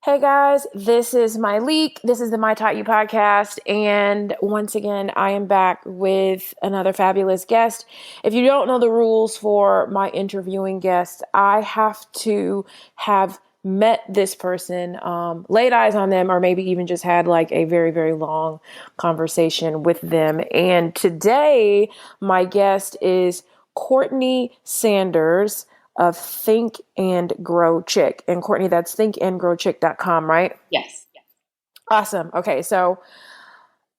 Hey guys, this is my leak. This is the My Taught You podcast. And once again, I am back with another fabulous guest. If you don't know the rules for my interviewing guests, I have to have met this person, laid eyes on them, or maybe even just had like a very, very long conversation with them. And today, my guest is Courtney Sanders of Think and Grow Chick. And Courtney, that's thinkandgrowchick.com, right? Yes. Awesome. Okay, so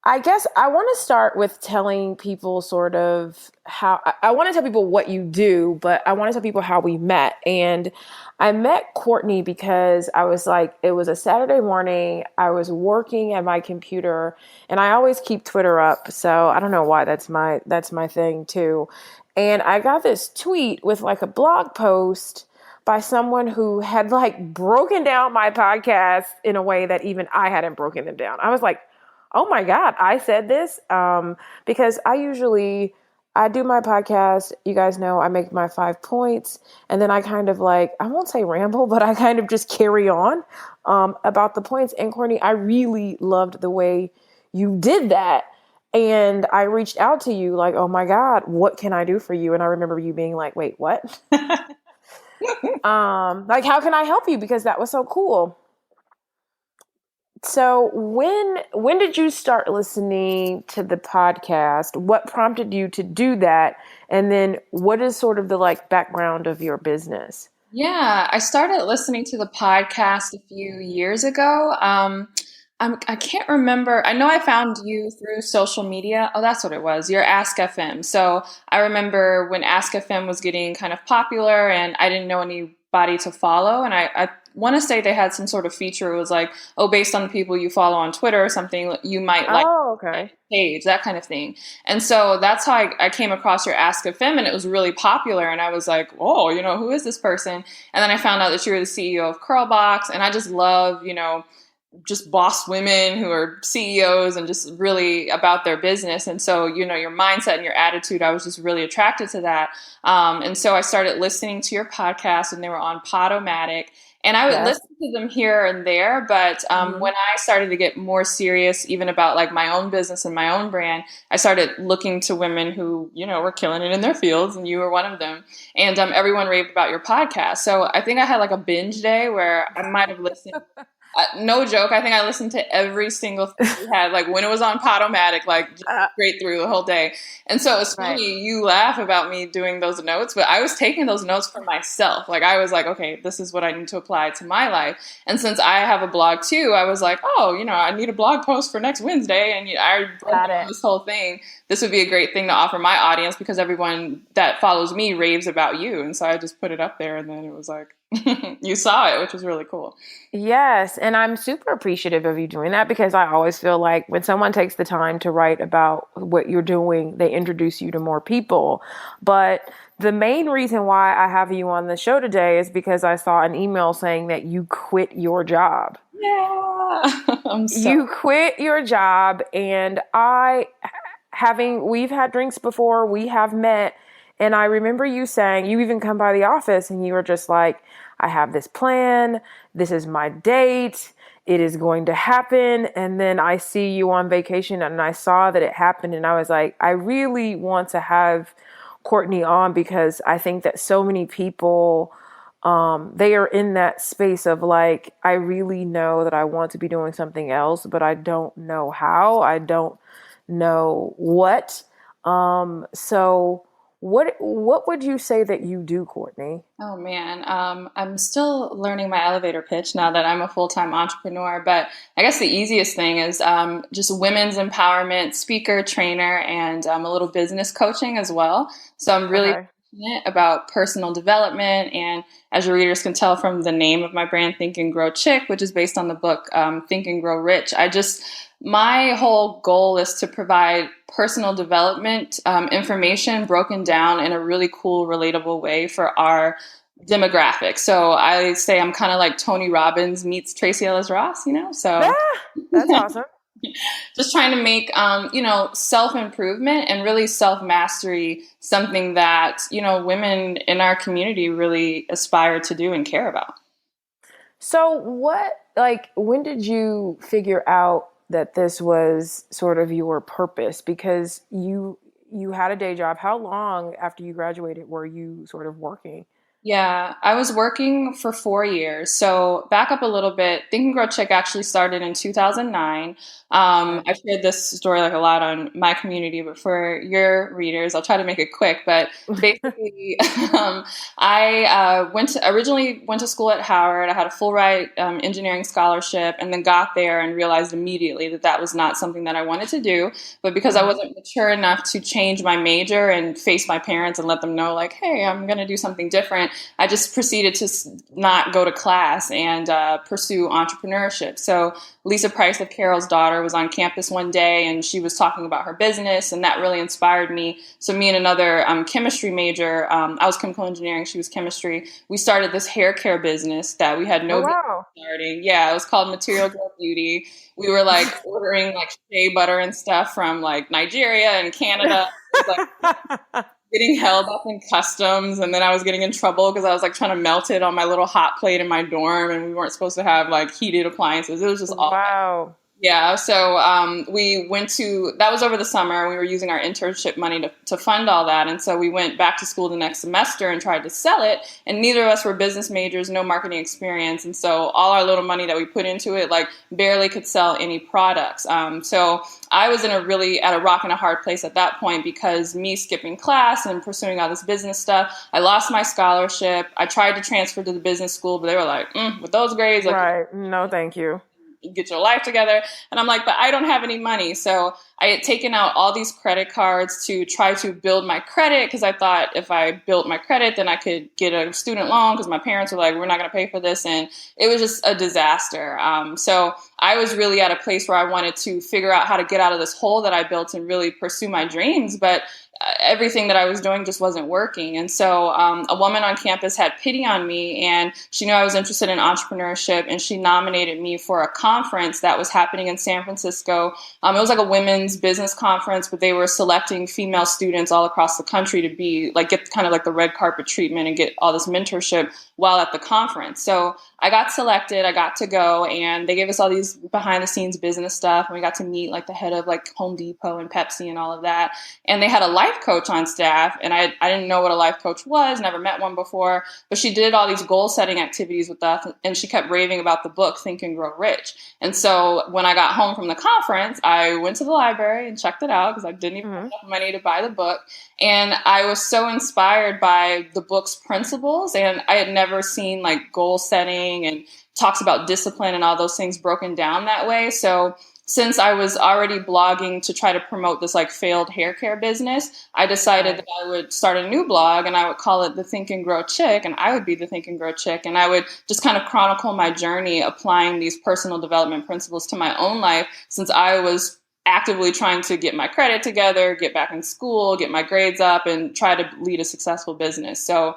I guess I want to start with telling people sort of how I want to tell people what you do, but I want to tell people how we met. And I met Courtney because I was like, it was a Saturday morning. I was working at my computer, and I always keep Twitter up. So I don't know why that's my thing too. And I got this tweet with like a blog post by someone who had like broken down my podcast in a way that even I hadn't broken them down. I was like, oh my God, I said this, because I do my podcast. You guys know I make my 5 points, and then I kind of like, I won't say ramble, but I kind of just carry on about the points. And Courtney, I really loved the way you did that. And I reached out to you like, oh my God, what can I do for you? And I remember you being like, wait, what? Like, how can I help you? Because that was so cool. So when did you start listening to the podcast? What prompted you to do that? And then what is sort of the like background of your business? Yeah, I started listening to the podcast a few years ago. I can't remember. I know I found you through social media. Oh, that's what it was. Your Ask FM. So I remember when Ask FM was getting kind of popular and I didn't know anybody to follow. And I want to say they had some sort of feature. It was like, oh, based on the people you follow on Twitter or something, you might like Oh, okay. page, that kind of thing. And so that's how I came across your Ask a Femme, and it was really popular. And I was like, oh, who is this person? And then I found out that you were the CEO of Curlbox, and I just love, just boss women who are CEOs and just really about their business. And so, your mindset and your attitude, I was just really attracted to that. And so I started listening to your podcast, and they were on Podomatic. And I would Yes. listen to them here and there, but Mhm. when I started to get more serious, even about like my own business and my own brand, I started looking to women who, were killing it in their fields, and you were one of them. And everyone raved about your podcast. So I think I had like a binge day where I might have listened. No joke. I think I listened to every single thing you had, like when it was on Podomatic, like just Uh, straight through the whole day. And so it's right. funny, you laugh about me doing those notes, but I was taking those notes for myself. Like I was like, okay, this is what I need to apply to my life. And since I have a blog too, I was like, oh, I need a blog post for next Wednesday. And I broke Got down it. this whole thing. This would be a great thing to offer my audience because everyone that follows me raves about you. And so I just put it up there, and then it was like, you saw it, which was really cool. Yes, and I'm super appreciative of you doing that because I always feel like when someone takes the time to write about what you're doing, they introduce you to more people. But the main reason why I have you on the show today is because I saw an email saying that you quit your job. Yeah. I'm so You quit your job, and we've had drinks before, we have met, and I remember you saying, you even come by the office and you were just like, I have this plan, this is my date, it is going to happen. And then I see you on vacation and I saw that it happened, and I was like, I really want to have Courtney on because I think that so many people, they are in that space of like, I really know that I want to be doing something else, but I don't know how. I don't know what. So what would you say that you do, Courtney? Oh man, I'm still learning my elevator pitch now that I'm a full-time entrepreneur. But I guess the easiest thing is just women's empowerment, speaker, trainer, and a little business coaching as well. So I'm really Okay. passionate about personal development, and as your readers can tell from the name of my brand, Think and Grow Chick, which is based on the book Think and Grow Rich. My whole goal is to provide personal development information broken down in a really cool, relatable way for our demographic. So I say I'm kind of like Tony Robbins meets Tracy Ellis Ross, So Ah, that's awesome. just trying to make, self improvement and really self mastery something that, women in our community really aspire to do and care about. So what, like, when did you figure out that this was sort of your purpose? Because you had a day job. How long after you graduated were you sort of working? Yeah, I was working for 4 years. So back up a little bit. Think and Grow Chick actually started in 2009. Okay. I've shared this story like a lot on my community, but for your readers, I'll try to make it quick. But basically, I originally went to school at Howard. I had a full ride engineering scholarship, and then got there and realized immediately that that was not something that I wanted to do. But because I Mhm. wasn't mature enough to change my major and face my parents and let them know, like, hey, I'm going to do something different, I just proceeded to not go to class and pursue entrepreneurship. So Lisa Price of Carol's Daughter was on campus one day, and she was talking about her business, and that really inspired me. So me and another chemistry major, I was chemical engineering, she was chemistry. We started this hair care business that we had Oh no business wow. starting. Yeah, it was called Material Girl Beauty. We were like ordering like shea butter and stuff from like Nigeria and Canada. It was like getting held up in customs, and then I was getting in trouble because I was like trying to melt it on my little hot plate in my dorm, and we weren't supposed to have like heated appliances. It was just all Wow. yeah, so we went to, that was over the summer. We were using our internship money to fund all that. And so we went back to school the next semester and tried to sell it. And neither of us were business majors, no marketing experience. And so all our little money that we put into it, like barely could sell any products. So I was in a really, at a rock and a hard place at that point, because me skipping class and pursuing all this business stuff, I lost my scholarship. I tried to transfer to the business school, but they were like, with those grades, like, Right. No, thank you. get your life together. And I'm like, but I don't have any money. So I had taken out all these credit cards to try to build my credit, because I thought if I built my credit, then I could get a student loan, because my parents were like, we're not going to pay for this. And it was just a disaster. So I was really at a place where I wanted to figure out how to get out of this hole that I built and really pursue my dreams. But everything that I was doing just wasn't working. And so a woman on campus had pity on me, and she knew I was interested in entrepreneurship, and she nominated me for a conference that was happening in San Francisco. It was like a women's business conference, but they were selecting female students all across the country to be like, get kind of like the red carpet treatment and get all this mentorship while at the conference. So I got selected, I got to go, and they gave us all these behind the scenes business stuff. And we got to meet like the head of like Home Depot and Pepsi and all of that. And they had a life coach on staff. And I didn't know what a life coach was, never met one before, but she did all these goal setting activities with us. And she kept raving about the book, Think and Grow Rich. And so when I got home from the conference, I went to the library and checked it out, because I didn't even have Hmm. enough money to buy the book. And I was so inspired by the book's principles. And I had never seen like goal setting and talks about discipline and all those things broken down that way. So since I was already blogging to try to promote this like failed hair care business, I decided Right. that I would start a new blog, and I would call it the Think and Grow Chick, and I would be the Think and Grow Chick, and I would just kind of chronicle my journey applying these personal development principles to my own life, since I was actively trying to get my credit together, get back in school, get my grades up, and try to lead a successful business. So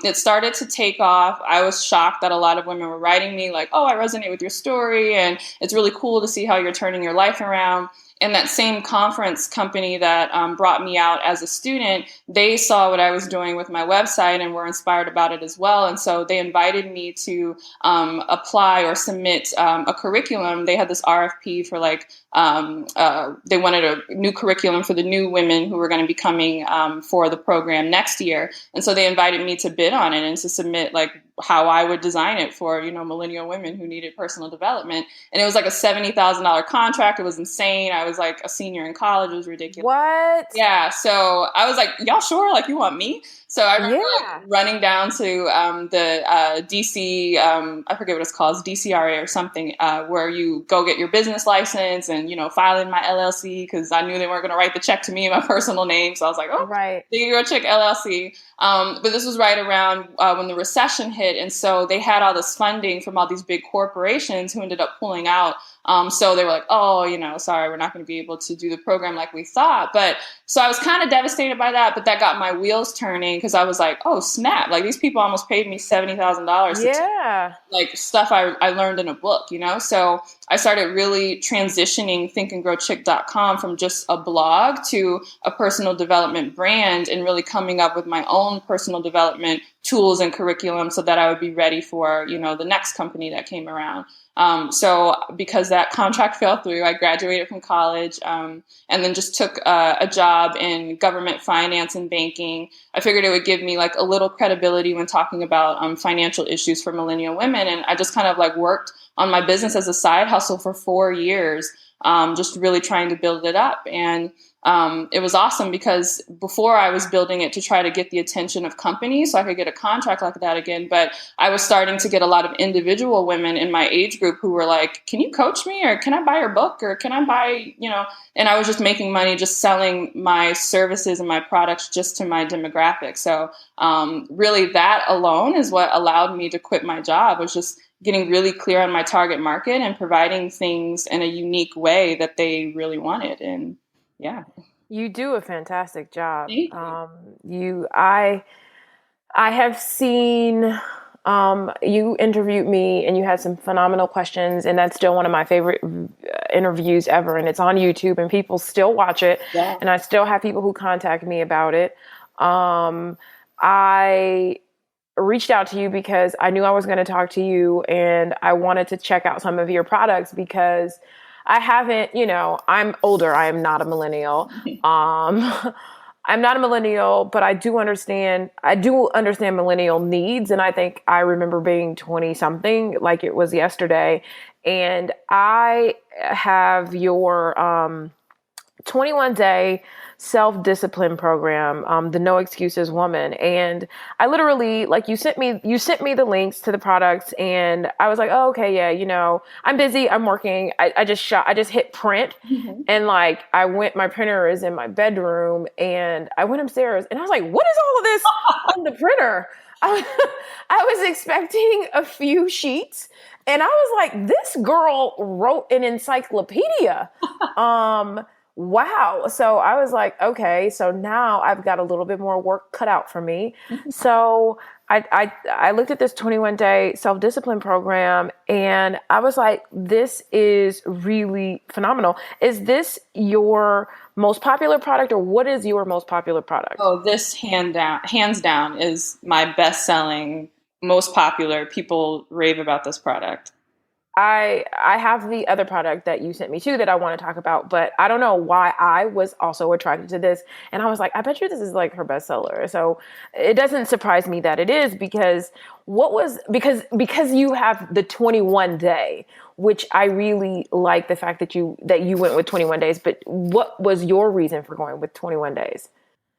it started to take off. I was shocked that a lot of women were writing me like, oh, I resonate with your story, and it's really cool to see how you're turning your life around. And that same conference company that brought me out as a student, they saw what I was doing with my website and were inspired about it as well. And so they invited me to apply or submit a curriculum. They had this RFP for like, they wanted a new curriculum for the new women who were going to be coming for the program next year. And so they invited me to bid on it and to submit like how I would design it for, millennial women who needed personal development. And it was like a $70,000 contract. It was insane. I was like a senior in college. It was ridiculous. What? Yeah, so I was like, y'all sure? Like, you want me? So I remember like Yeah. running down to the DC, I forget what it's called, DCRA or something, where you go get your business license and, file in my LLC, because I knew they weren't going to write the check to me in my personal name. So I was like, oh, Right. there you go, check LLC. But this was right around when the recession hit. And so they had all this funding from all these big corporations who ended up pulling out So they were like, oh, sorry, we're not going to be able to do the program like we thought. But so I was kind of devastated by that, but that got my wheels turning because I was like, oh, snap. Like these people almost paid me $70,000 to Yeah. like stuff I learned in a book, So I started really transitioning thinkandgrowchick.com from just a blog to a personal development brand and really coming up with my own personal development tools and curriculum so that I would be ready for, the next company that came around. So because that contract fell through, I graduated from college and then just took a job in government finance and banking. I figured it would give me like a little credibility when talking about financial issues for millennial women. And I just kind of like worked on my business as a side hustle for 4 years, just really trying to build it up. And it was awesome because before I was building it to try to get the attention of companies so I could get a contract like that again. But I was starting to get a lot of individual women in my age group who were like, can you coach me? Or can I buy your book? Or can I buy, and I was just making money just selling my services and my products just to my demographic. So really that alone is what allowed me to quit my job, was just getting really clear on my target market and providing things in a unique way that they really wanted. And yeah. You do a fantastic job. Thank you. I have seen you interviewed me and you had some phenomenal questions, and that's still one of my favorite interviews ever. And it's on YouTube and people still watch it. Yeah. And I still have people who contact me about it. I reached out to you because I knew I was going to talk to you and I wanted to check out some of your products because I haven't, I'm older. I am not a millennial. I'm not a millennial, but I do understand millennial needs. And I think I remember being 20 something like it was yesterday. And I have your 21-day self-discipline program, the No Excuses Woman. And I literally, like, you sent me the links to the products and I was like, oh, okay, yeah, I'm busy, I'm working. I just hit print and like, my printer is in my bedroom and I went upstairs and I was like, what is all of this on the printer? I was expecting a few sheets and I was like, this girl wrote an encyclopedia. Wow. So I was like, okay, so now I've got a little bit more work cut out for me. So I looked at this 21-day self-discipline program and I was like, this is really phenomenal. Is this your most popular product or what is your most popular product? Oh, this hands down is my best-selling, most popular. People rave about this product. I have the other product that you sent me too that I want to talk about, but I don't know why I was also attracted to this. And I was like, I bet you this is like her bestseller. So it doesn't surprise me that it is because because you have the 21 day, which I really like the fact that you went with 21 days. But what was your reason for going with 21 days?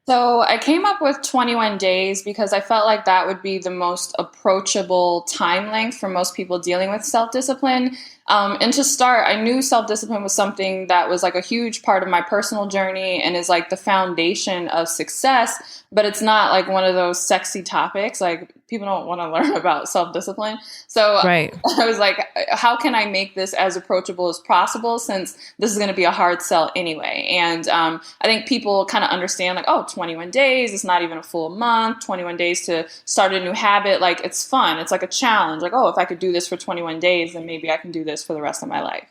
So I came up with 21 days because I felt like that would be the most approachable time length for most people dealing with self-discipline. And to start, I knew self-discipline was something that was like a huge part of my personal journey and is like the foundation of success, but it's not like one of those sexy topics. Like people don't want to learn about self-discipline. So right. I was like, how can I make this as approachable as possible since this is going to be a hard sell anyway? And I think people kind of understand like, oh, 21 days, it's not even a full month, 21 days to start a new habit. Like it's fun. It's like a challenge. Like, oh, if I could do this for 21 days, then maybe I can do this for the rest of my life.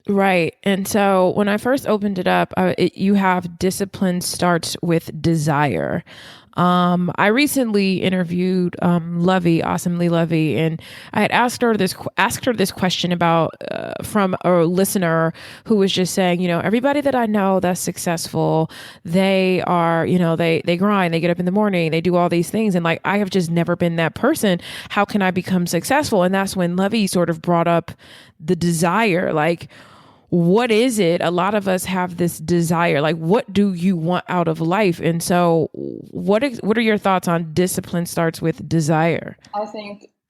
Right. And so when I first opened it up, you have discipline starts with desire. I recently interviewed Lovey, Awesomely Lovey, and I had asked her this question about from a listener who was just saying, everybody that I know that's successful, they are, they grind, they get up in the morning, they do all these things, and like I have just never been that person. How can I become successful? And that's when Lovey sort of brought up the desire, like, what is it? A lot of us have this desire. Like, what do you want out of life? And so what are your thoughts on discipline starts with desire?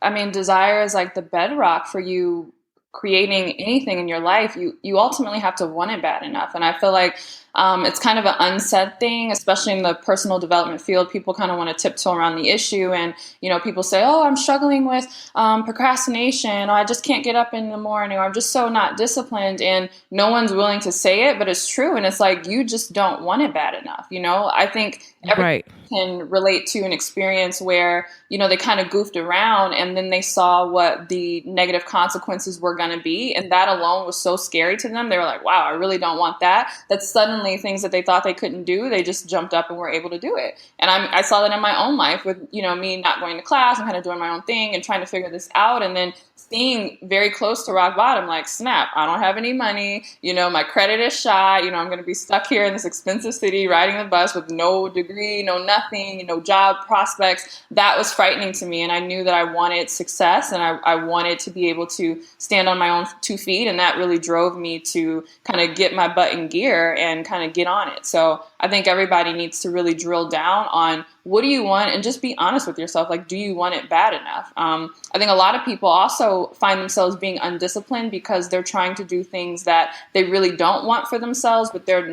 I mean, desire is like the bedrock for you creating anything in your life, you ultimately have to want it bad enough. And I feel like it's kind of an unsaid thing, especially in the personal development field. People kind of want to tiptoe around the issue, and people say, "Oh, I'm struggling with procrastination. Or I just can't get up in the morning. Or I'm just so not disciplined." And no one's willing to say it, but it's true. And it's like you just don't want it bad enough. I think everyone can relate to an experience where they kind of goofed around, and then they saw what the negative consequences were going to be, and that alone was so scary to them. They were like, "Wow, I really don't want that." That suddenly things that they thought they couldn't do, they just jumped up and were able to do it. And I saw that in my own life with me not going to class and kind of doing my own thing and trying to figure this out, and then seeing very close to rock bottom, like, snap, I don't have any money, my credit is shot, I'm going to be stuck here in this expensive city riding the bus with no degree, no nothing, no job prospects. That was frightening to me, and I knew that I wanted success, and I wanted to be able to stand on my own 2 feet, and that really drove me to kind of get my butt in gear and kind of get on it. So I think everybody needs to really drill down on what do you want, and just be honest with yourself. Like, do you want it bad enough? I think a lot of people also find themselves being undisciplined because they're trying to do things that they really don't want for themselves, but they're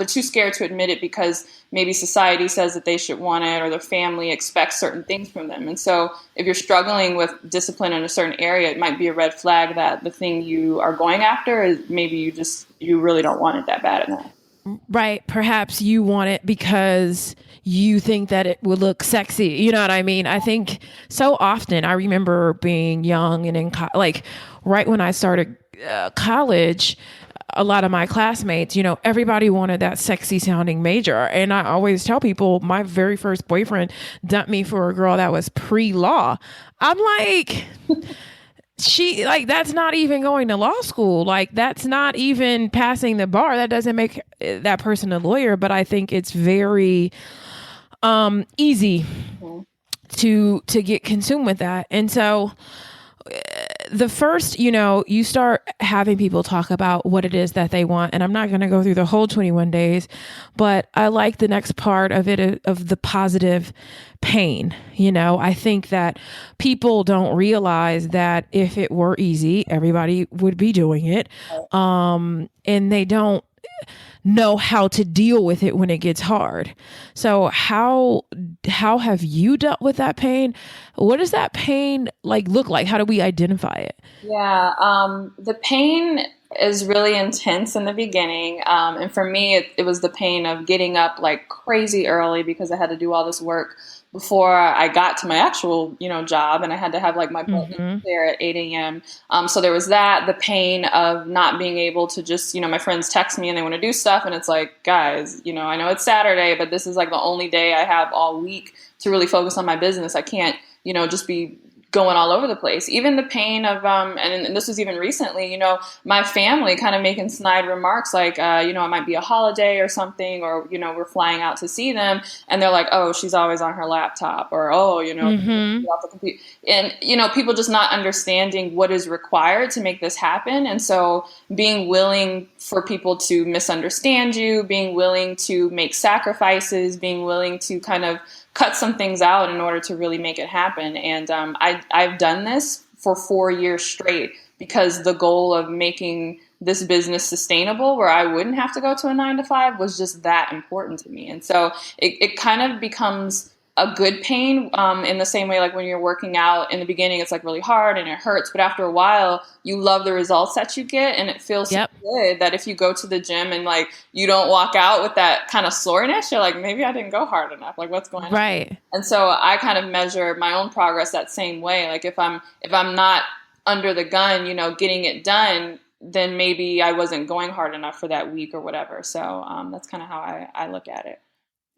too scared to admit it because maybe society says that they should want it, or their family expects certain things from them. And so if you're struggling with discipline in a certain area, it might be a red flag that the thing you are going after is maybe you really don't want it that bad enough. Right. Perhaps you want it because you think that it would look sexy. You know what I mean? I think so often, I remember being young and right when I started college, a lot of my classmates, everybody wanted that sexy sounding major. And I always tell people my very first boyfriend dumped me for a girl that was pre-law. I'm like... that's not even going to law school. Like, that's not even passing the bar. That doesn't make that person a lawyer. But I think it's very easy to get consumed with that. And so the first, you start having people talk about what it is that they want. And I'm not going to go through the whole 21 days, but I like the next part of it, of the positive pain. I think that people don't realize that if it were easy, everybody would be doing it. And they don't know how to deal with it when it gets hard. So how have you dealt with that pain? What does that pain look like? How do we identify it? Yeah, the pain is really intense in the beginning. And for me, it was the pain of getting up like crazy early because I had to do all this work before I got to my actual, job, and I had to have like my butt there at 8 a.m. So there was that, the pain of not being able to just, my friends text me and they want to do stuff. And it's like, guys, I know it's Saturday, but this is like the only day I have all week to really focus on my business. I can't, just be going all over the place. Even the pain of, and this was even recently, my family kind of making snide remarks like, it might be a holiday or something, or, we're flying out to see them. And they're like, "Oh, she's always on her laptop," or, "Oh, off the computer." And, people just not understanding what is required to make this happen. And so being willing for people to misunderstand you, being willing to make sacrifices, being willing to kind of cut some things out in order to really make it happen. And I've done this for 4 years straight because the goal of making this business sustainable where I wouldn't have to go to a 9 to 5 was just that important to me. And so it kind of becomes a good pain in the same way, like when you're working out in the beginning, it's like really hard and it hurts. But after a while, you love the results that you get. And it feels so good that if you go to the gym and like you don't walk out with that kind of soreness, you're like, maybe I didn't go hard enough. Like, what's going on? Right. And so I kind of measure my own progress that same way. Like if I'm not under the gun, getting it done, then maybe I wasn't going hard enough for that week or whatever. So that's kind of how I look at it.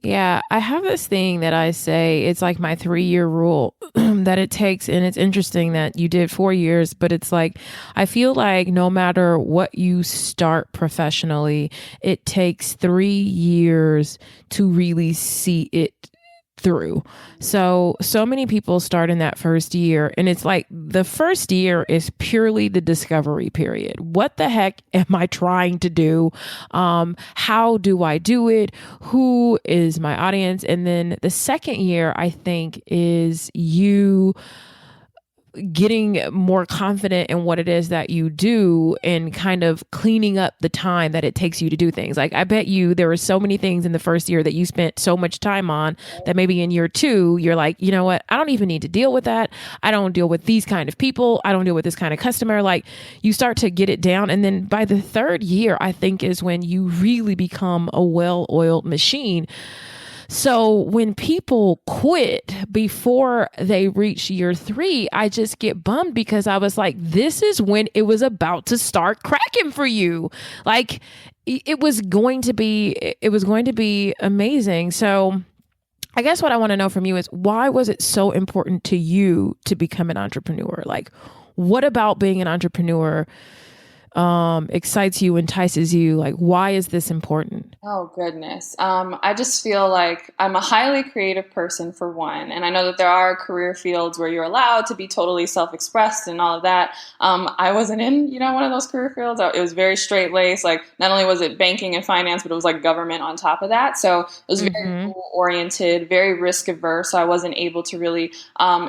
Yeah, I have this thing that I say, it's like my 3-year rule that it takes. And it's interesting that you did 4 years, but it's like, I feel like no matter what you start professionally, it takes 3 years to really see it through. So many people start in that first year, and it's like the first year is purely the discovery period. What the heck am I trying to do? How do I do it? Who is my audience? And then the second year, I think, is you getting more confident in what it is that you do and kind of cleaning up the time that it takes you to do things. Like I bet you there were so many things in the first year that you spent so much time on that maybe in year 2, you're like, you know what? I don't even need to deal with that. I don't deal with these kind of people. I don't deal with this kind of customer. Like you start to get it down. And then by the third year, I think is when you really become a well-oiled machine. So when people quit before they reach year 3, I just get bummed because I was like, this is when it was about to start cracking for you. Like it was going to be amazing. So I guess what I want to know from you is why was it so important to you to become an entrepreneur? Like what about being an entrepreneur excites you, entices you? Like, why is this important? Oh, goodness. I just feel like I'm a highly creative person for one. And I know that there are career fields where you're allowed to be totally self-expressed and all of that. I wasn't in, one of those career fields. It was very straight laced. Like not only was it banking and finance, but it was like government on top of that. So it was very goal oriented, very risk averse. So I wasn't able to really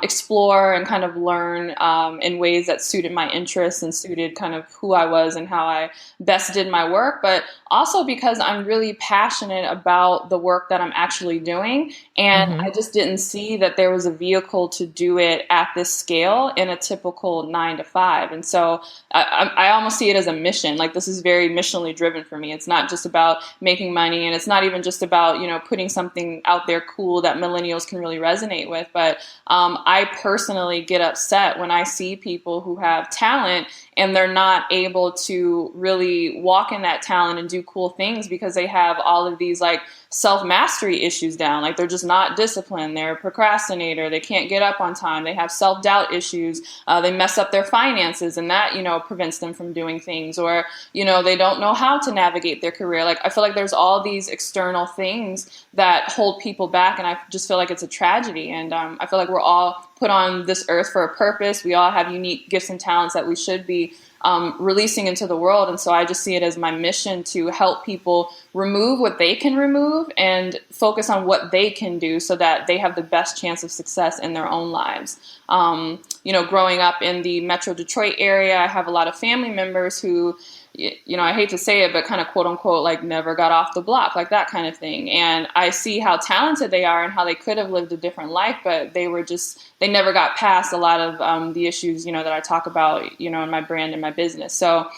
explore and kind of learn in ways that suited my interests and suited kind of who I was and how I best did my work. But also because I'm really passionate about the work that I'm actually doing. And I just didn't see that there was a vehicle to do it at this scale in a typical 9 to 5. And so I almost see it as a mission. Like this is very missionally driven for me. It's not just about making money, and it's not even just about, putting something out there cool that millennials can really resonate with. But I personally get upset when I see people who have talent and they're not able to really walk in that talent and do cool things because they have all of these like self-mastery issues down. Like they're just not disciplined. They're a procrastinator. They can't get up on time. They have self-doubt issues. They mess up their finances, and that, prevents them from doing things. Or, they don't know how to navigate their career. Like I feel like there's all these external things that hold people back, and I just feel like it's a tragedy. And I feel like we're all put on this earth for a purpose. We all have unique gifts and talents that we should be releasing into the world. And so I just see it as my mission to help people remove what they can remove and focus on what they can do so that they have the best chance of success in their own lives. Growing up in the Metro Detroit area, I have a lot of family members who, I hate to say it, but kind of quote unquote, like never got off the block, like that kind of thing. And I see how talented they are and how they could have lived a different life, but they never got past a lot of the issues, that I talk about, in my brand and my business. So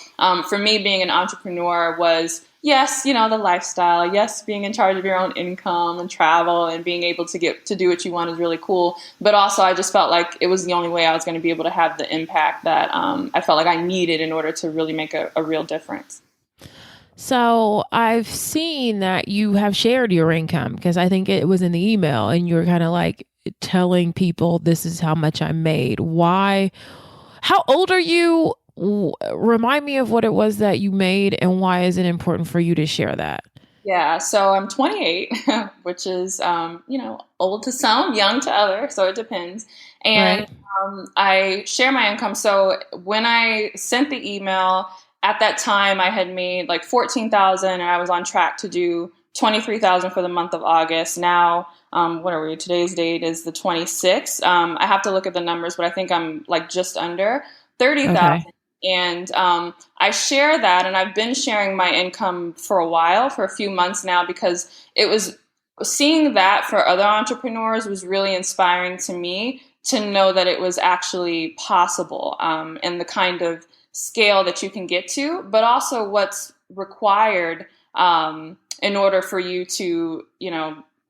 for me, being an entrepreneur was, yes, the lifestyle, yes, being in charge of your own income and travel and being able to get to do what you want is really cool. But also I just felt like it was the only way I was going to be able to have the impact that I felt like I needed in order to really make a real difference. So I've seen that you have shared your income because I think it was in the email and you were kind of like telling people this is how much I made. Why? How old are you? Remind me of what it was that you made and why is it important for you to share that? Yeah, so I'm 28, which is, old to some, young to others, so it depends. And Right. I share my income. So when I sent the email, at that time I had made like 14,000 and I was on track to do 23,000 for the month of August. Now, what are we? Today's date is the 26th. I have to look at the numbers, but I think I'm like just under 30,000. Okay. And I share that, and I've been sharing my income for a while, for a few months now, because it was seeing that for other entrepreneurs was really inspiring to me to know that it was actually possible, and the kind of scale that you can get to, but also what's required in order for you to,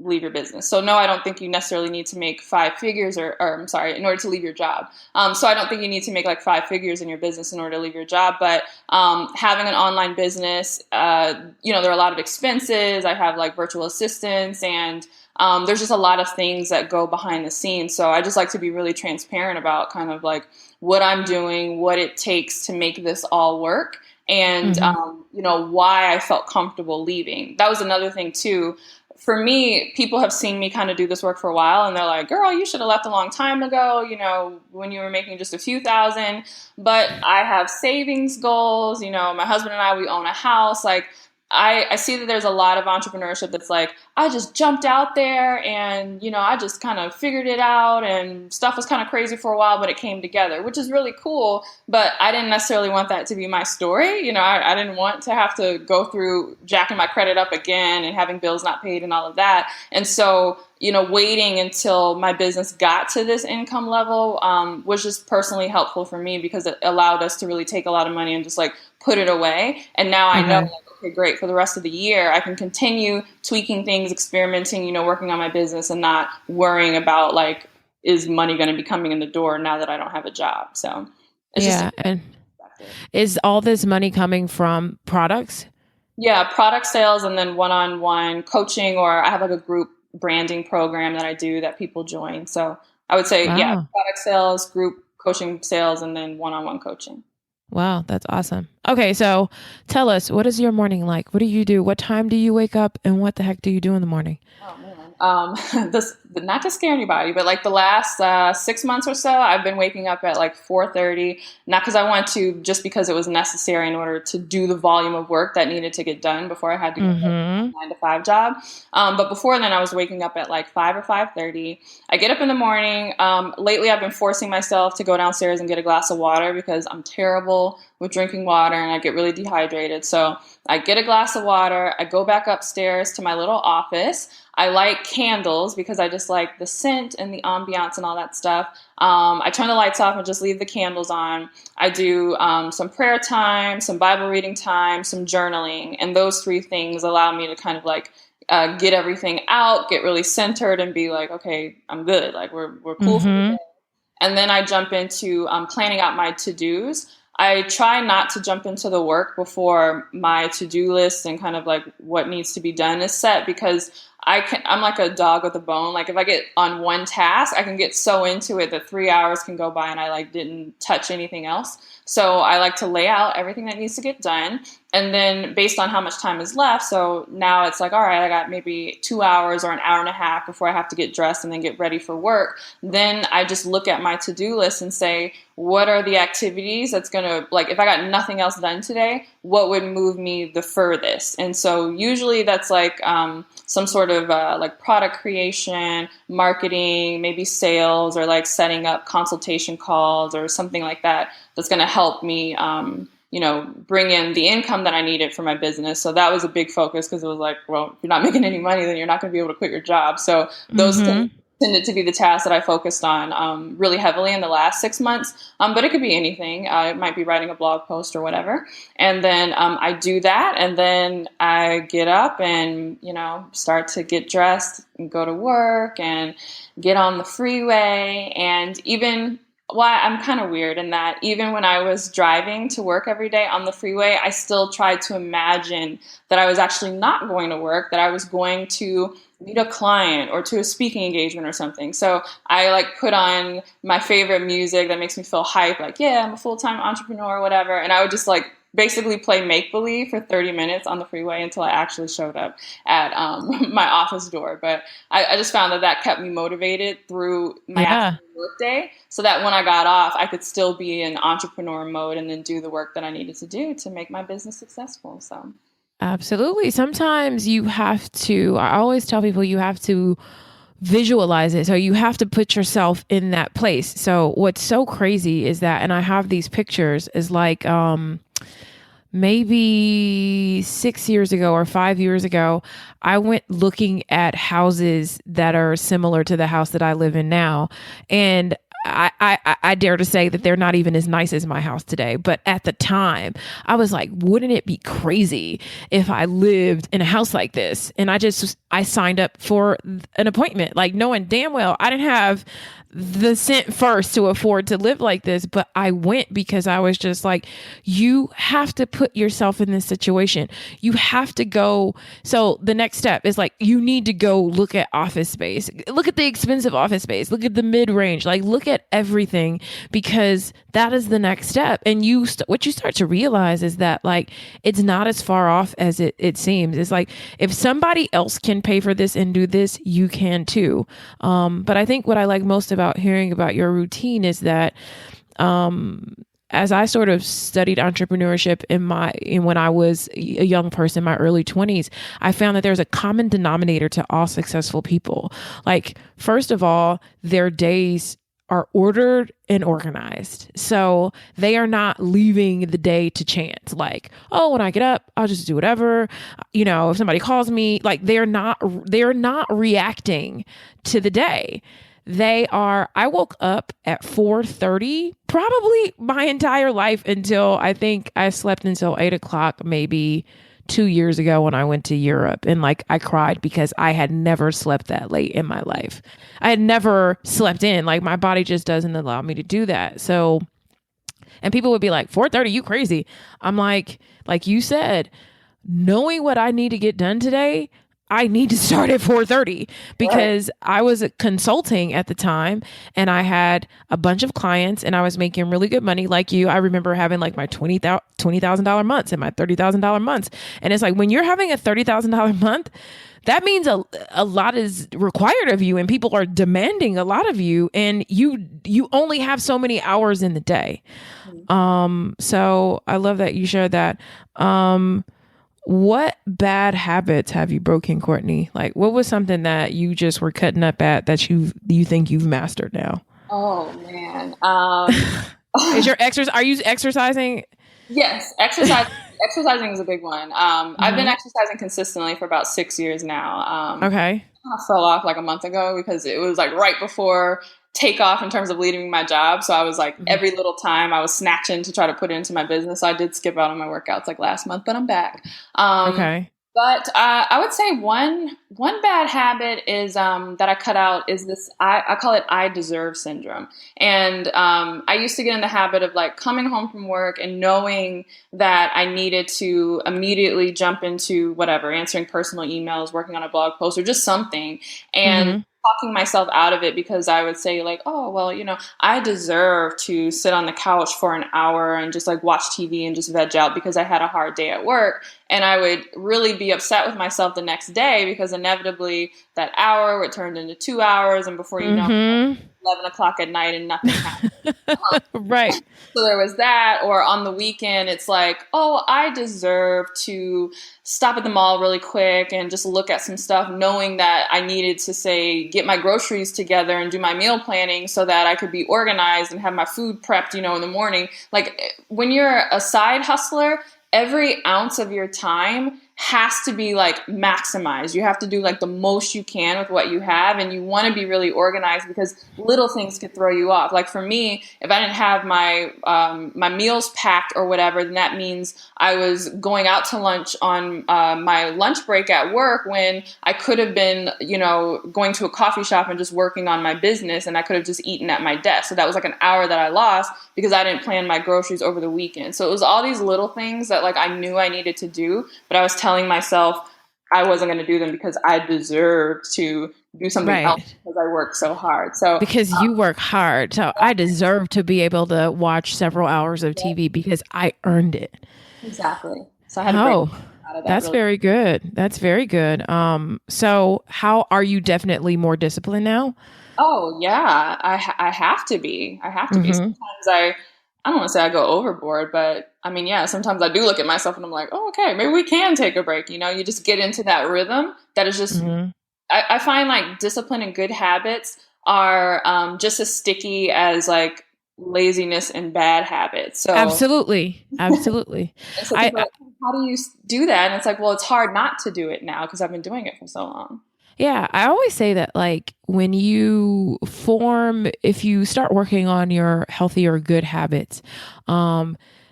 leave your business. So no, I don't think you necessarily need to make 5 figures or I'm sorry, in order to leave your job. So I don't think you need to make like 5 figures in your business in order to leave your job. But having an online business, there are a lot of expenses. I have like virtual assistants and there's just a lot of things that go behind the scenes. So I just like to be really transparent about kind of like what I'm doing, what it takes to make this all work. And, why I felt comfortable leaving. That was another thing too. For me, people have seen me kind of do this work for a while and they're like, girl, you should have left a long time ago, when you were making just a few thousand. But I have savings goals, my husband and I, we own a house. Like I see that there's a lot of entrepreneurship that's like, I just jumped out there and, I just kind of figured it out and stuff was kind of crazy for a while, but it came together, which is really cool. But I didn't necessarily want that to be my story. I didn't want to have to go through jacking my credit up again and having bills not paid and all of that. And so, waiting until my business got to this income level was just personally helpful for me because it allowed us to really take a lot of money and just like put it away. And now I know, like, okay, great, for the rest of the year, I can continue tweaking things, experimenting, working on my business and not worrying about like, is money going to be coming in the door now that I don't have a job? So it's and is all this money coming from products? Yeah, product sales and then one-on-one coaching, or I have like a group branding program that I do that people join. So I would say, yeah, product sales, group coaching sales, and then one-on-one coaching. Wow, that's awesome. Okay, so tell us, what is your morning like? What do you do? What time do you wake up? And what the heck do you do in the morning? Oh, man. Not to scare anybody, but like the last 6 months or so, I've been waking up at like 4:30, not because I want to, just because it was necessary in order to do the volume of work that needed to get done before I had to go to a 9-to-5 job. But before then, I was waking up at like 5 or 5:30. I get up in the morning. Lately, I've been forcing myself to go downstairs and get a glass of water because I'm terrible with drinking water and I get really dehydrated. So I get a glass of water. I go back upstairs to my little office. I light candles because I just like the scent and the ambiance and all that stuff. I turn the lights off and just leave the candles on. I do some prayer time, some Bible reading time, some journaling. And those three things allow me to kind of like get everything out, get really centered and be like, okay, I'm good. Like we're cool for the day. And then I jump into planning out my to-dos. I try not to jump into the work before my to-do list and kind of like what needs to be done is set, because I'm like a dog with a bone. Like if I get on one task, I can get so into it that 3 hours can go by and I like didn't touch anything else. So I like to lay out everything that needs to get done. And then based on how much time is left, so now it's like, all right, I got maybe 2 hours or an hour and a half before I have to get dressed and then get ready for work. Then I just look at my to-do list and say, what are the activities that's going to, like, if I got nothing else done today, what would move me the furthest? And so usually that's like some sort of like product creation, marketing, maybe sales, or like setting up consultation calls or something like that that's going to help me bring in the income that I needed for my business. So that was a big focus because it was like, well, if you're not making any money, then you're not going to be able to quit your job. So those tended to be the tasks that I focused on really heavily in the last 6 months. But it could be anything. It might be writing a blog post or whatever. And then I do that. And then I get up and, start to get dressed and go to work and get on the freeway. And even I'm kind of weird in that even when I was driving to work every day on the freeway, I still tried to imagine that I was actually not going to work, that I was going to meet a client or to a speaking engagement or something. So I like put on my favorite music that makes me feel hype, like, yeah, I'm a full-time entrepreneur or whatever. And I would just like basically play make-believe for 30 minutes on the freeway until I actually showed up at my office door. But I just found that kept me motivated through my actual work day, so that when I got off, I could still be in entrepreneur mode and then do the work that I needed to do to make my business successful. So absolutely. Sometimes you have to, I always tell people you have to visualize it. So you have to put yourself in that place. So what's so crazy is that, and I have these pictures, is like, maybe 6 years ago or 5 years ago, I went looking at houses that are similar to the house that I live in now. And I dare to say that they're not even as nice as my house today. But at the time, I was like, wouldn't it be crazy if I lived in a house like this? And I signed up for an appointment, like knowing damn well I didn't have the cent first to afford to live like this. But I went because I was just like, you have to put yourself in this situation. You have to go. So the next step is like, you need to go look at office space. Look at the expensive office space. Look at the mid-range. Like, look at everything, because that is the next step. And what you start to realize is that like, it's not as far off as it seems. It's like, if somebody else can pay for this and do this, you can too. But I think what I like most about hearing about your routine is that as I sort of studied entrepreneurship when I was a young person in my early 20s, I found that there's a common denominator to all successful people. Like, first of all, their days are ordered and organized. So they are not leaving the day to chance. Like, oh, when I get up, I'll just do whatever. If somebody calls me, like they're not reacting to the day. I woke up at 4:30, probably my entire life until I think I slept until 8 o'clock, maybe 2 years ago when I went to Europe. And like, I cried because I had never slept that late in my life. I had never slept in. Like, my body just doesn't allow me to do that. So, and people would be like, 4:30, you crazy. I'm like you said, knowing what I need to get done today, I need to start at 4:30 because I was consulting at the time and I had a bunch of clients and I was making really good money. Like you, I remember having like my $20,000 months and my $30,000 months. And it's like, when you're having a $30,000 month, that means a lot is required of you and people are demanding a lot of you, and you only have so many hours in the day. So I love that you shared that. What bad habits have you broken, Courtney? Like, what was something that you just were cutting up at that you think you've mastered now? Oh man. Are you exercising? Yes, exercising is a big one. I've been exercising consistently for about 6 years now. Okay. I fell off like a month ago because it was like right before takeoff in terms of leaving my job. So I was like, every little time I was snatching to try to put it into my business. So I did skip out on my workouts like last month, but I'm back. Okay. But I would say one bad habit is that I cut out is this. I call it "I deserve" syndrome. And I used to get in the habit of like coming home from work and knowing that I needed to immediately jump into whatever, answering personal emails, working on a blog post, or just something, and talking myself out of it because I would say like, oh, well, I deserve to sit on the couch for an hour and just like watch TV and just veg out because I had a hard day at work. And I would really be upset with myself the next day because inevitably that hour would turn into 2 hours. And before you know, 11 o'clock at night and nothing happened. Right. So there was that. Or on the weekend, it's like, oh, I deserve to stop at the mall really quick and just look at some stuff, knowing that I needed to say, get my groceries together and do my meal planning so that I could be organized and have my food prepped, in the morning. Like, when you're a side hustler, every ounce of your time has to be like maximized. You have to do like the most you can with what you have, and you want to be really organized because little things could throw you off. Like for me, if I didn't have my my meals packed or whatever, then that means I was going out to lunch on my lunch break at work when I could have been, going to a coffee shop and just working on my business, and I could have just eaten at my desk. So that was like an hour that I lost because I didn't plan my groceries over the weekend. So it was all these little things that like I knew I needed to do, but I was telling myself I wasn't going to do them because I deserved to do something else because I worked so hard. So because you work hard. So I deserve to be able to watch several hours of TV because I earned it. Exactly. So I had to break out of that. That's really very good. That's very good. So how are you definitely more disciplined now? Oh yeah, I have to be. I have to be. Sometimes I don't want to say I go overboard, but I mean, yeah, sometimes I do look at myself and I'm like, oh, okay, maybe we can take a break. You just get into that rhythm that is just, I find like discipline and good habits are just as sticky as like laziness and bad habits. So absolutely. So like, how do you do that? And it's like, well, it's hard not to do it now because I've been doing it for so long. Yeah, I always say that like if you start working on your healthy or good habits,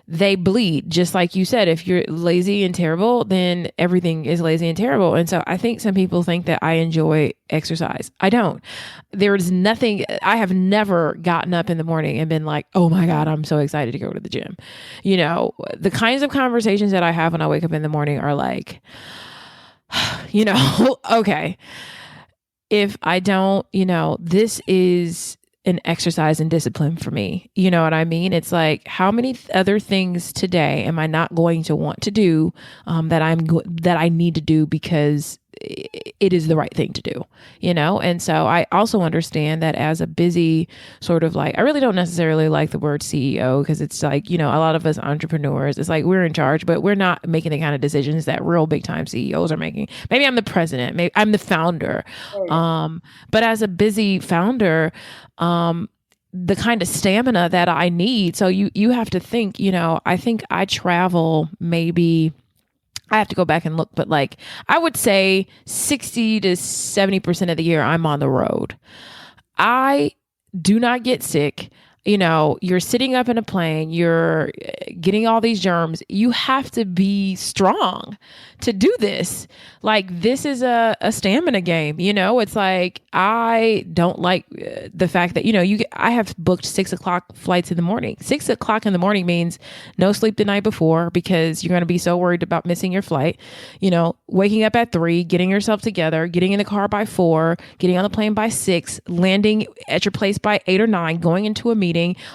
they bleed. Just like you said, if you're lazy and terrible, then everything is lazy and terrible. And so I think some people think that I enjoy exercise. I don't. There's nothing, I have never gotten up in the morning and been like, oh my God, I'm so excited to go to the gym. The kinds of conversations that I have when I wake up in the morning are like, okay, if I don't, this is an exercise in discipline for me. You know what I mean? It's like, how many other things today am I not going to want to do that I need to do because it is the right thing to do, you know? And so I also understand that as a busy sort of like, I really don't necessarily like the word CEO because it's like, you know, a lot of us entrepreneurs, it's like we're in charge, but we're not making the kind of decisions that real big time CEOs are making. Maybe I'm the president, maybe I'm the founder. Right. But as a busy founder, the kind of stamina that I need. So you have to think, you know, I think I travel maybe I have to go back and look, but like I would say 60 to 70% of the year I'm on the road. I do not get sick. You know, you're sitting up in a plane, you're getting all these germs. You have to be strong to do this. Like, this is a stamina game. You know, it's like, I don't like the fact that, you know, I have booked 6 o'clock flights in the morning. 6 o'clock in the morning means no sleep the night before because you're going to be so worried about missing your flight. You know, waking up at 3, getting yourself together, getting in the car by 4, getting on the plane by 6, landing at your place by 8 or 9, going into a meeting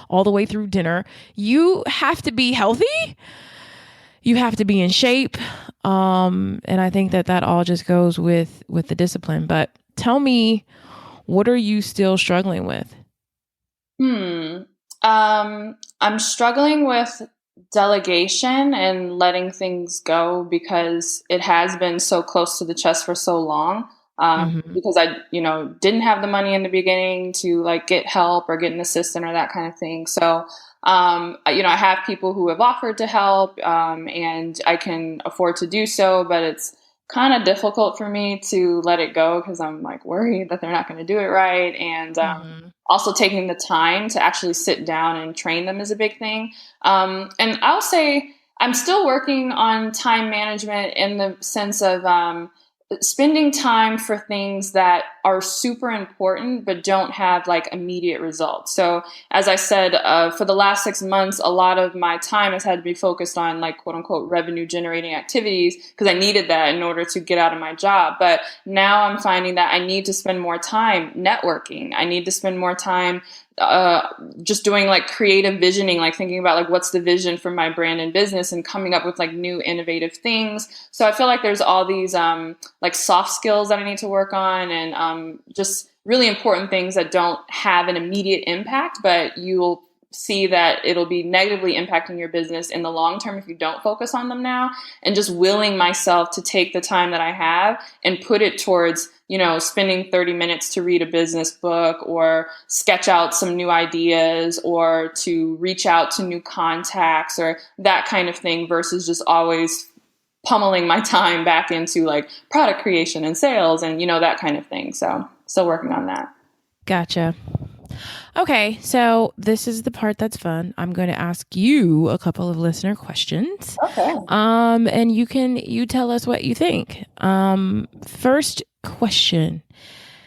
all the way through dinner. You have to be healthy. You have to be in shape. And I think that all just goes with the discipline. But tell me, what are you still struggling with? I'm struggling with delegation and letting things go because it has been so close to the chest for so long. Mm-hmm. Because I, didn't have the money in the beginning to like get help or get an assistant or that kind of thing. So, I have people who have offered to help, and I can afford to do so, but it's kind of difficult for me to let it go because I'm like worried that they're not going to do it right. And, Mm-hmm. also taking the time to actually sit down and train them is a big thing. And I'll say I'm still working on time management in the sense of spending time for things that are super important but don't have like immediate results. So as I said, for the last 6 months, a lot of my time has had to be focused on like quote unquote revenue generating activities because I needed that in order to get out of my job. But now I'm finding that I need to spend more time networking. I need to spend more time just doing like creative visioning, like thinking about like what's the vision for my brand and business and coming up with like new innovative things. So I feel like there's all these like soft skills that I need to work on and just really important things that don't have an immediate impact, but you'll see that it'll be negatively impacting your business in the long term if you don't focus on them now. And just willing myself to take the time that I have and put it towards spending 30 minutes to read a business book or sketch out some new ideas or to reach out to new contacts or that kind of thing versus just always pummeling my time back into like product creation and sales and, that kind of thing. So still working on that. Gotcha. Okay, so this is the part that's fun. I'm going to ask you a couple of listener questions. Okay. And you tell us what you think. First question.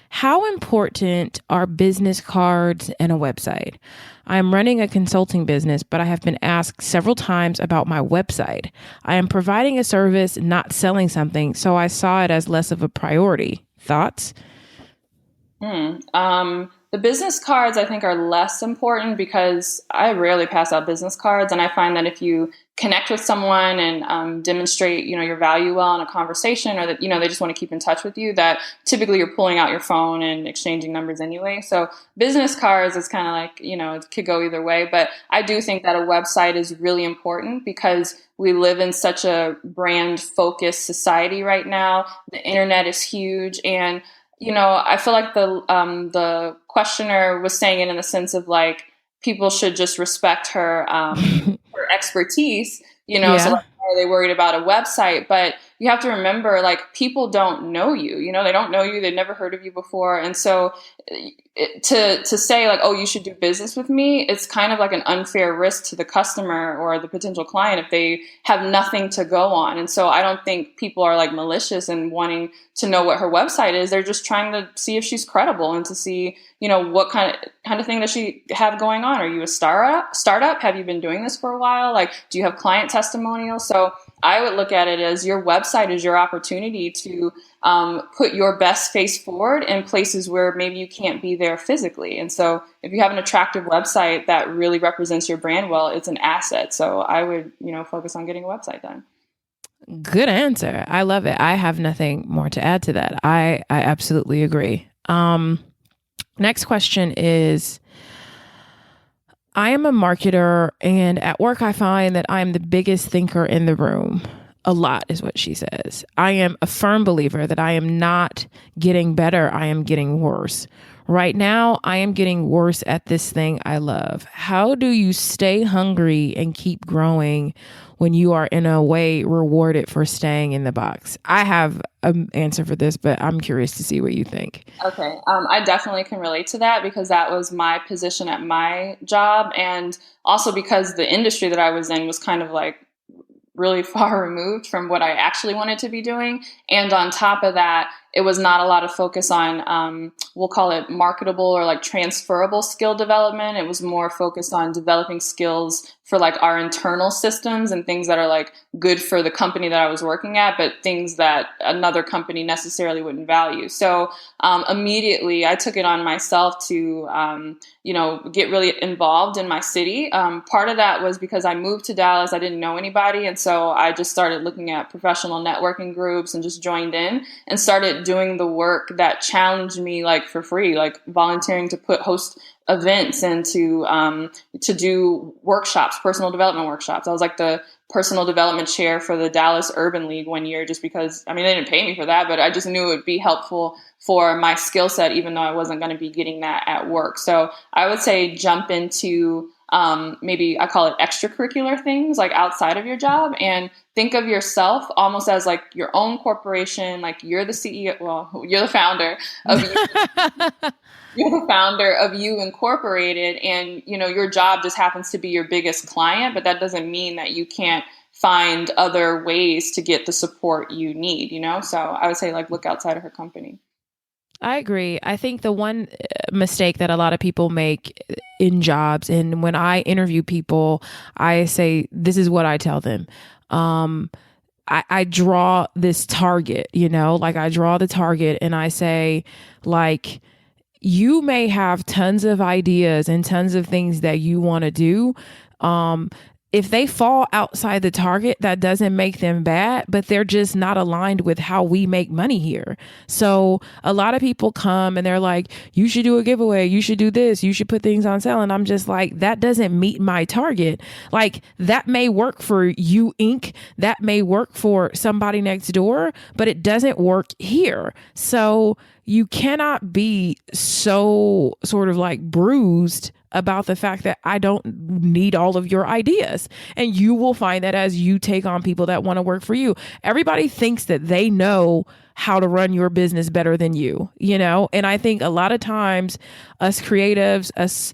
How important are business cards and a website? I'm running a consulting business, but I have been asked several times about my website. I am providing a service, not selling something, so I saw it as less of a priority. Thoughts? The business cards I think are less important because I rarely pass out business cards, and I find that if you connect with someone and demonstrate, your value well in a conversation, or that they just want to keep in touch with you, that typically you're pulling out your phone and exchanging numbers anyway. So business cards is kind of like it could go either way, but I do think that a website is really important because we live in such a brand focused society right now. The internet is huge, and I feel like the questioner was saying it in the sense of like people should just respect her her expertise. So Yeah. like, are they worried about a website? But you have to remember, like people don't know you. They don't know you. They've never heard of you before, and so to say like, oh, you should do business with me, it's kind of like an unfair risk to the customer or the potential client if they have nothing to go on. And so I don't think people are like malicious and wanting to know what her website is. They're just trying to see if she's credible and to see, what kind of thing does she have going on? Are you a startup? Have you been doing this for a while? Like, do you have client testimonials? So I would look at it as your website is your opportunity to put your best face forward in places where maybe you can't be there physically. And so if you have an attractive website that really represents your brand well, it's an asset. So I would, focus on getting a website done. Good answer. I love it. I have nothing more to add to that. I absolutely agree. Next question is, I am a marketer, and at work, I find that I am the biggest thinker in the room. A lot is what she says. I am a firm believer that I am not getting better, I am getting worse. Right now, I am getting worse at this thing I love. How do you stay hungry and keep growing when you are in a way rewarded for staying in the box? I have an answer for this, but I'm curious to see what you think. Okay. I definitely can relate to that because that was my position at my job. And also because the industry that I was in was kind of like really far removed from what I actually wanted to be doing. And on top of that, it was not a lot of focus on, we'll call it marketable or like transferable skill development. It was more focused on developing skills for like our internal systems and things that are like good for the company that I was working at, but things that another company necessarily wouldn't value. So immediately I took it on myself to, get really involved in my city. Part of that was because I moved to Dallas. I didn't know anybody. And so I just started looking at professional networking groups and just joined in and started doing the work that challenged me like for free, like volunteering to host events and to do workshops, personal development workshops. I was like the personal development chair for the Dallas Urban League one year, just because, I mean, they didn't pay me for that, but I just knew it would be helpful for my skill set, even though I wasn't going to be getting that at work. So I would say jump into maybe I call it extracurricular things like outside of your job, and think of yourself almost as like your own corporation. Like you're the CEO, well, you're the founder of you're the founder of You Incorporated, and your job just happens to be your biggest client, but that doesn't mean that you can't find other ways to get the support you need. So I would say like look outside of her company. I agree. I think the one mistake that a lot of people make in jobs, and when I interview people, I say, this is what I tell them. I draw this target, like I draw the target and I say, like, you may have tons of ideas and tons of things that you want to do. If they fall outside the target, that doesn't make them bad, but they're just not aligned with how we make money here. So a lot of people come and they're like, you should do a giveaway. You should do this. You should put things on sale. And I'm just like, that doesn't meet my target. Like that may work for you, Inc. That may work for somebody next door, but it doesn't work here. So you cannot be so sort of like bruised about the fact that I don't need all of your ideas. And you will find that as you take on people that want to work for you, everybody thinks that they know how to run your business better than you. And I think a lot of times us creatives, us,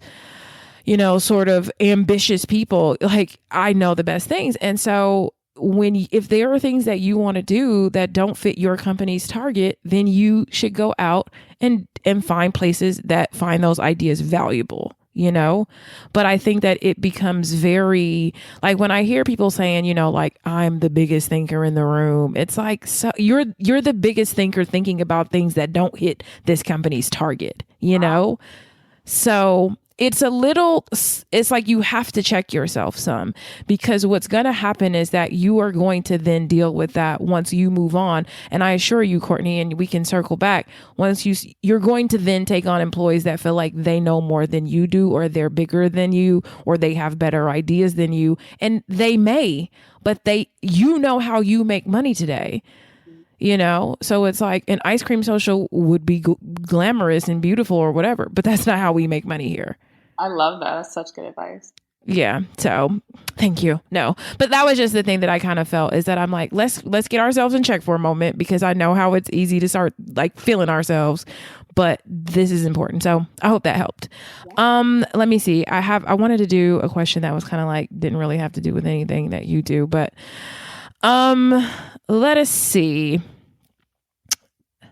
sort of ambitious people, like I know the best things. And so if there are things that you want to do that don't fit your company's target, then you should go out and find places that find those ideas valuable. But I think that it becomes very like when I hear people saying, like I'm the biggest thinker in the room, it's like, so you're the biggest thinker thinking about things that don't hit this company's target. So it's like you have to check yourself some, because what's going to happen is that you are going to then deal with that once you move on. And I assure you, Courtney, and we can circle back, once you're going to then take on employees that feel like they know more than you do, or they're bigger than you, or they have better ideas than you. And they may, but know how you make money today. So it's like an ice cream social would be glamorous and beautiful or whatever, but that's not how we make money here. I love that. That's such good advice. Yeah. So thank you. No, but that was just the thing that I kind of felt, is that I'm like, let's get ourselves in check for a moment, because I know how it's easy to start like feeling ourselves, but this is important. So I hope that helped. Yeah. Let me see. I wanted to do a question that was kind of like, didn't really have to do with anything that you do, but, let us see.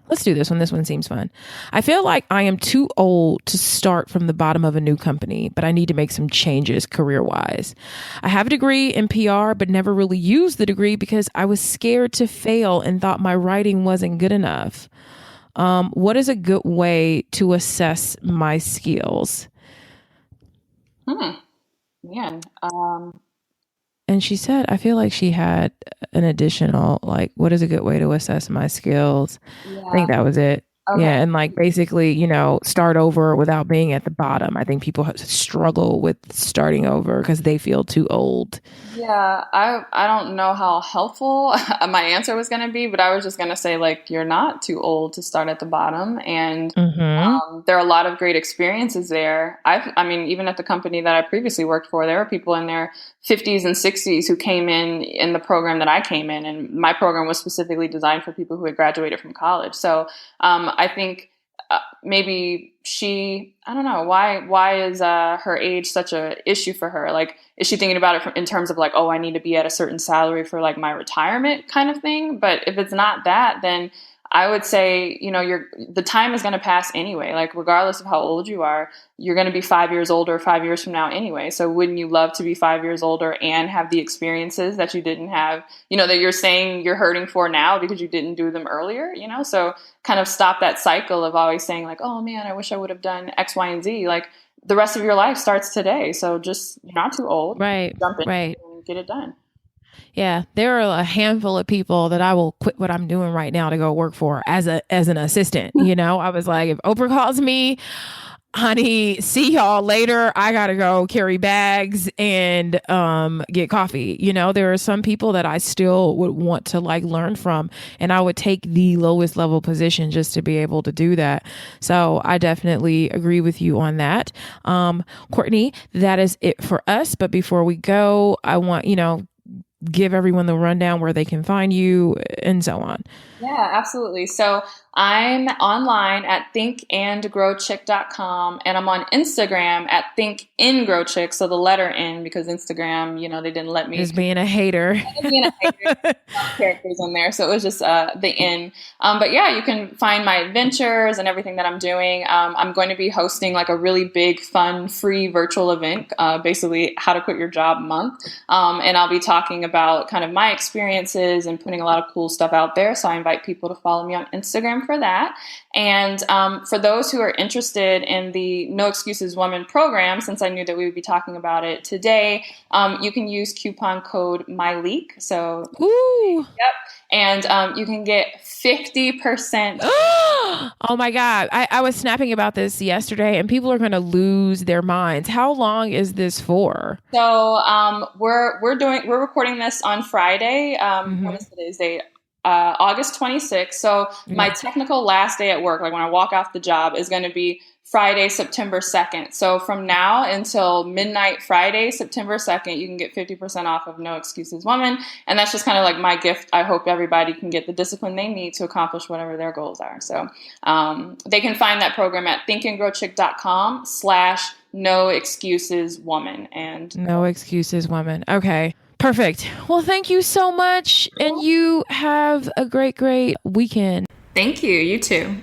Let's do this one. This one seems fun. I feel like I am too old to start from the bottom of a new company, but I need to make some changes career-wise. I have a degree in PR, but never really used the degree because I was scared to fail and thought my writing wasn't good enough. What is a good way to assess my skills? Man. And she said, I feel like she had an additional, like, what is a good way to assess my skills? I think Yeah. that was it. Okay. Yeah. And like basically, start over without being at the bottom. I think people struggle with starting over because they feel too old. Yeah, I don't know how helpful my answer was going to be, but I was just going to say like you're not too old to start at the bottom, and Mm-hmm. there are a lot of great experiences there. I mean, even at the company that I previously worked for, there were people in their 50s and 60s who came in the program that I came in, and my program was specifically designed for people who had graduated from college. So I think maybe I don't know why is her age such a issue for her? Like, is she thinking about it in terms of like, oh, I need to be at a certain salary for like my retirement kind of thing? But if it's not that, then I would say, the time is going to pass anyway. Like, regardless of how old you are, you're going to be 5 years older 5 years from now anyway. So wouldn't you love to be 5 years older and have the experiences that you didn't have, that you're saying you're hurting for now because you didn't do them earlier, So kind of stop that cycle of always saying like, oh man, I wish I would have done X, Y, and Z. Like, the rest of your life starts today. So just, you're not too old. Right. Jump in Right. and get it done. Yeah, there are a handful of people that I will quit what I'm doing right now to go work for as an assistant. I was like, if Oprah calls me, honey, see y'all later. I gotta go carry bags and get coffee. There are some people that I still would want to like learn from, and I would take the lowest level position just to be able to do that. So I definitely agree with you on that. Courtney, that is it for us. But before we go, I want give everyone the rundown where they can find you and so on. Yeah, absolutely. So I'm online at thinkandgrowchick.com, and I'm on Instagram at thinkingrowchick. So the letter N, because Instagram, they didn't let me. Just being a hater. Being a hater, characters in there. So it was just the N. But yeah, you can find my adventures and everything that I'm doing. I'm going to be hosting like a really big, fun, free virtual event, basically How to Quit Your Job Month. And I'll be talking about kind of my experiences and putting a lot of cool stuff out there. So I invite people to follow me on Instagram for that. And for those who are interested in the No Excuses Woman program, since I knew that we would be talking about it today, you can use coupon code MyLeak. So, Ooh. Yep. And you can get 50%. Oh my God. I was snapping about this yesterday, and people are going to lose their minds. How long is this for? So we're recording this on Friday. What is today's date? August 26th. So my technical last day at work, like when I walk off the job, is going to be Friday, September 2nd. So from now until midnight Friday, September 2nd, you can get 50% off of No Excuses Woman. And that's just kind of like my gift. I hope everybody can get the discipline they need to accomplish whatever their goals are. So they can find that program at thinkandgrowchick.com/No Excuses Woman. And No Excuses Woman. Okay. Perfect. Well, thank you so much. And you have a great, great weekend. Thank you. You too.